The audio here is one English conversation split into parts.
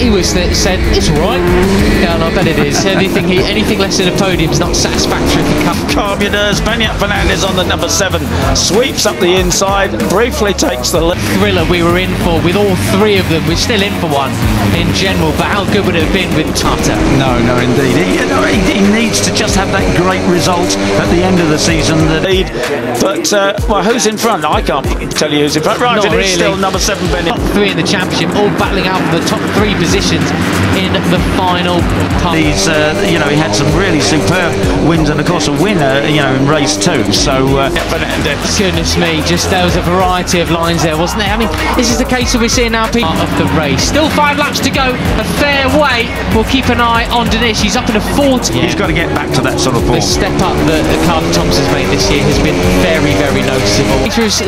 he was said, it's all right. Yeah, I bet it is. Anything less than a podium is not satisfactory for Cup. Calm your nerves. Beñat Fernandez on the number 7 sweeps up the inside, briefly takes the lead. Thriller we were in for with all 3 of them. We're still in for one in general, but how good would it have been with Tata? No, indeed. He needs to just have that great result at the end of the season. But well, who's in front? I can't tell you who's in front. Right, Not it is really. still number 7 Beñat. Top 3 in the championship, all battling out for the top 3 positions in the final. He's, he had some really superb wins, and of course a winner, in race 2. So Fernandez. Goodness me, just there was a variety of lines there, wasn't there? I mean, this is the case that we're seeing now, people of the race. Still 5 laps to go, a fair way. We'll keep an eye on Dinesh. He's up in a 40. He's got to get back to that sort of form. The step up that Carlton Thompson's made this year has been very, very noticeable.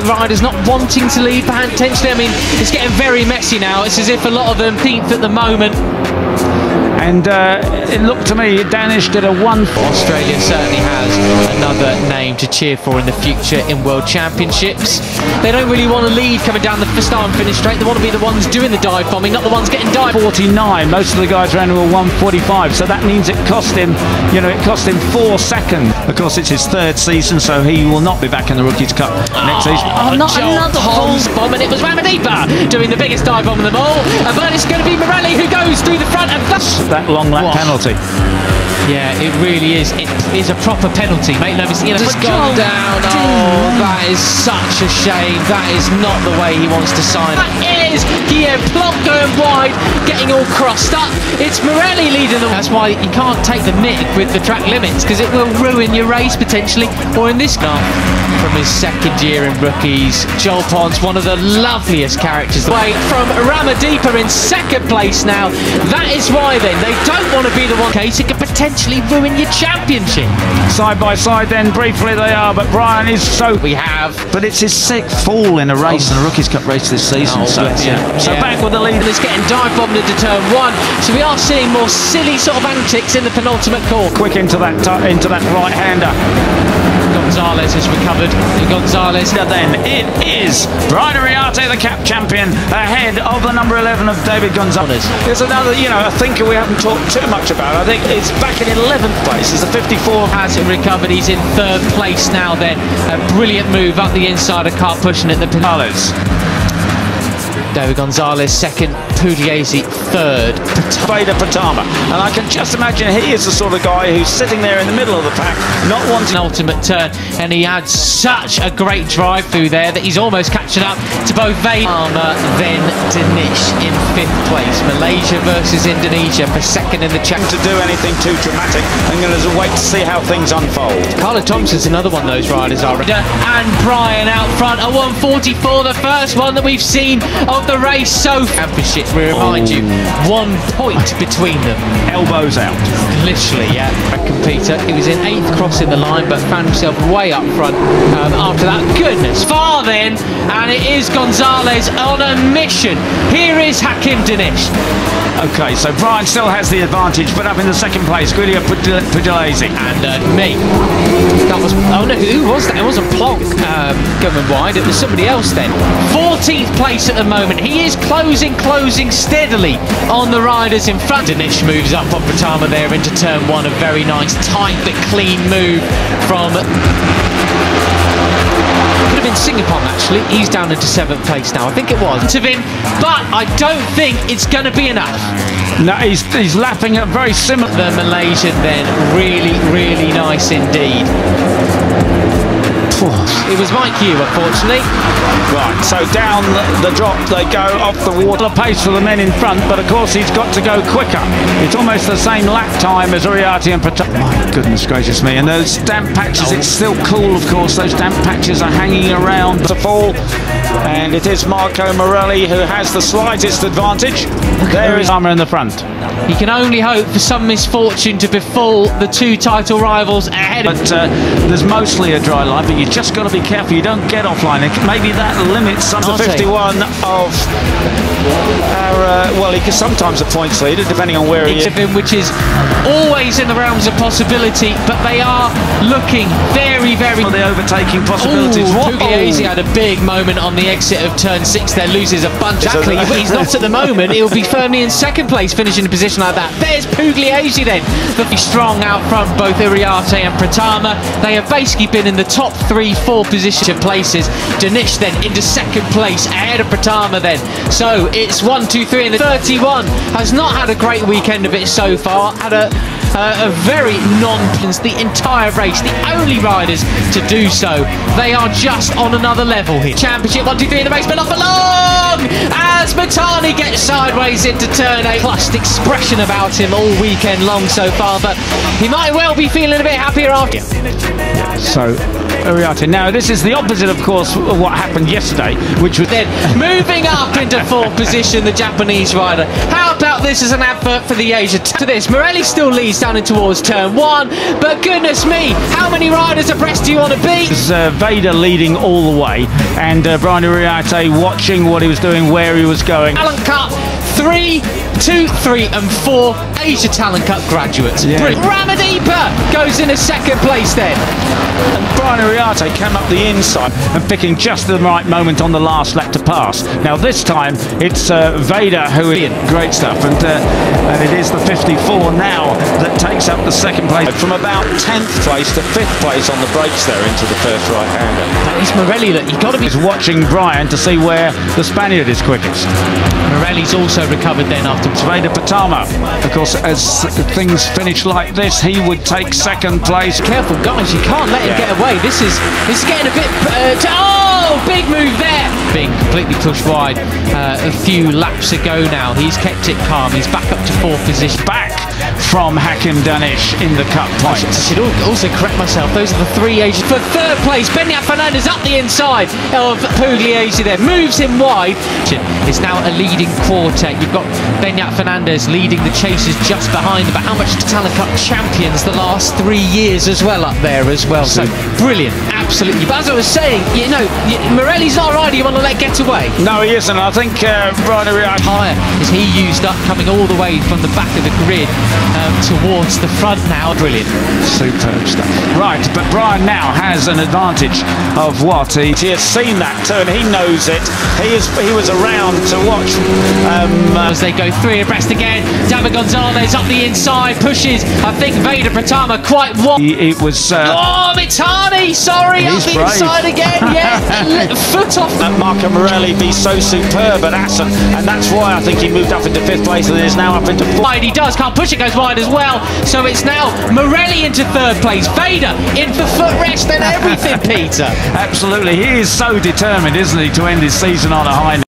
Riders not wanting to lead potentially. I mean, it's getting very messy now. It's as if a lot of them 15th at the moment. And it looked to me, Danish did a 1. Australia certainly has another name to cheer for in the future in World Championships. They don't really want to lead coming down the start and finish straight. They want to be the ones doing the dive bombing, not the ones getting dive. 49. Most of the guys ran to a 1:45, so that means it cost him, it cost him 4 seconds. Of course, it's his 3rd season, so he will not be back in the Rookies Cup next season. Not another full bomb, and it was Ramadipa doing the biggest dive bomb of them all. But it's going to be Morelli who goes through the front, and that long lap penalty. Yeah, it really is. It is a proper penalty, mate. It's gone down. Oh, that is such a shame. That is not the way he wants to sign. That is Guillaume Plonk going wide, getting all crossed up. It's Morelli leading the. That's why you can't take the nick with the track limits, because it will ruin your race potentially. Or in this car, from his 2nd year in Rookies, Joel Pons, one of the loveliest characters. Away from Ramadipa in 2nd place now. That is why then they don't want to be the one case. It could potentially ruin your championship. Side by side then, briefly they are, but Brian is so... We have. But it's his 6th fall in a race, in a Rookies Cup race this season. So back with the lead. And it's getting dive bombed into turn 1. So we are seeing more silly sort of antics in the penultimate corner. Quick into that right-hander. Gonzalez has recovered. Gonzalez. Then it is Brian Ariete, the Cap champion, ahead of the number 11 of David Gonzalez. There's another, a thinker we haven't talked too much about. I think it's back in 11th place. It's the 54. Has recovered. He's in 3rd place now then. A brilliant move up the inside of car, pushing at the penalties. David Gonzalez 2nd, Pugliese 3rd. Vader Patama, and I can just imagine he is the sort of guy who's sitting there in the middle of the pack, not wanting an ultimate turn, and he had such a great drive through there that he's almost catching up to both Vader. Then Dinesh in 5th place. Malaysia versus Indonesia for 2nd in the championship. To do anything too dramatic, I'm going to wait to see how things unfold. Carlton Thompson's another one of those riders, and Brian out front, a 1:44, the first one that we've seen of the race so championship. We remind you, 1 point between them. Elbows out. Literally, yeah. Peter, he was in 8th crossing the line, but found himself way up front after that. Goodness, far then, and it is Gonzalez on a mission. Here is Hakim Dinesh. Okay, so Brian still has the advantage, but up in the 2nd place, Guido Pugliese. And me. That was, oh no, who was that? It wasn't Plonk going wide, it was somebody else then. 14th place at the moment. He is closing steadily on the riders in front. Dinesh moves up on Patama there into turn 1. A very nice, tight but clean move from... Could have been Singapore actually. He's down into 7th place now. I think it was. Of him, but I don't think it's going to be enough. No, he's lapping at very similar. The Malaysian then, really, really nice indeed. It was Mike Hugh, unfortunately. Right, so down the drop they go off the water. Pace for the men in front, but of course he's got to go quicker. It's almost the same lap time as Ariete and Patama. My goodness gracious me. And those damp patches, it's still cool, of course. Those damp patches are hanging around to fall. And it is Marco Morelli who has the slightest advantage. There is Armour in the front. He can only hope for some misfortune to befall the 2 title rivals ahead. But there's mostly a dry line, but you just got to be careful you don't get offline. Maybe that limits some. The 51 of our, well, he can sometimes a points leader depending on where he is. Which is always in the realms of possibility, but they are looking very, very... The overtaking possibilities. Pugliese had a big moment on the exit of turn 6 there, loses a bunch. Exactly, but he's not at the moment. He'll be firmly in second place, finishing in a position like that. There's Pugliese then, very strong out front, both Iriarte and Pratama. They have basically been in the top 3-4 position places. Danish then into second place, ahead of Pratama then. So it's 1, 2, 3, and the 31 has not had a great weekend of it so far. Had a very the entire race, the only riders to do so. They are just on another level here. Championship 1, 2, 3 in the race, but not for long as Mitani gets sideways into turn 8. Plus expression about him all weekend long so far, but he might well be feeling a bit happier after. So Iriarte. Now this is the opposite, of course, of what happened yesterday, which was then moving up into 4th position, the Japanese rider. How about this as an advert for the Asia? To this, Morelli still leads down in towards turn 1, but goodness me, how many riders abreast do you want to be? Vader leading all the way, and Brian Iriarte watching what he was doing, where he was going. Talent Cup 3, 2, 3 and 4 Asia Talent Cup graduates. Yeah. Ramadippa goes in a second place then. And Brian Iriarte came up the inside and picking just the right moment on the last lap to pass. Now this time it's Vader who is great stuff, and it is the 54 now that takes up the second place. From about 10th place to 5th place on the brakes there into the first right-hander. That is Morelli that you've got to be watching Brian to see where the Spaniard is quickest. Morelli's also recovered then afterwards. Vader Pratama, of course, as things finish like this, he would take second place. Careful guys, you can't let him get away. This is getting a bit oh, big move there, being completely pushed wide a few laps ago now. He's kept it calm, he's back up to 4th position, back from Hakim Danish in the cup points. I should also correct myself, those are the 3 Asians. For 3rd place, Beñat Fernandez up the inside of Pugliese there, moves him wide. It's now a leading quartet. You've got Beñat Fernandez leading the chasers just behind them, but how much Talent Cup champions the last 3 years as well up there as well. So brilliant, absolutely. But as I was saying, you know, Morelli's not a rider you want to let get away. No, he isn't. I think Brian Iriarte higher is he used up, coming all the way from the back of the grid towards the front now. Brilliant, superb stuff. Right, but Brian now has an advantage of what he has seen that turn. He knows it. He was around to watch as they go 3 abreast again. David Gonzalez up the inside, pushes. I think Vader Pratama quite what. It was. Oh, Mitani, sorry, up the inside again. Yeah, foot off. Marco Morelli be so superb at Assen, and that's why I think he moved up into 5th place and is now up into 4th. Wide he does, can't push it, goes wide as well. So it's now Morelli into 3rd place, Vader in for footrest and everything, Peter. Absolutely, he is so determined, isn't he, to end his season on a high note.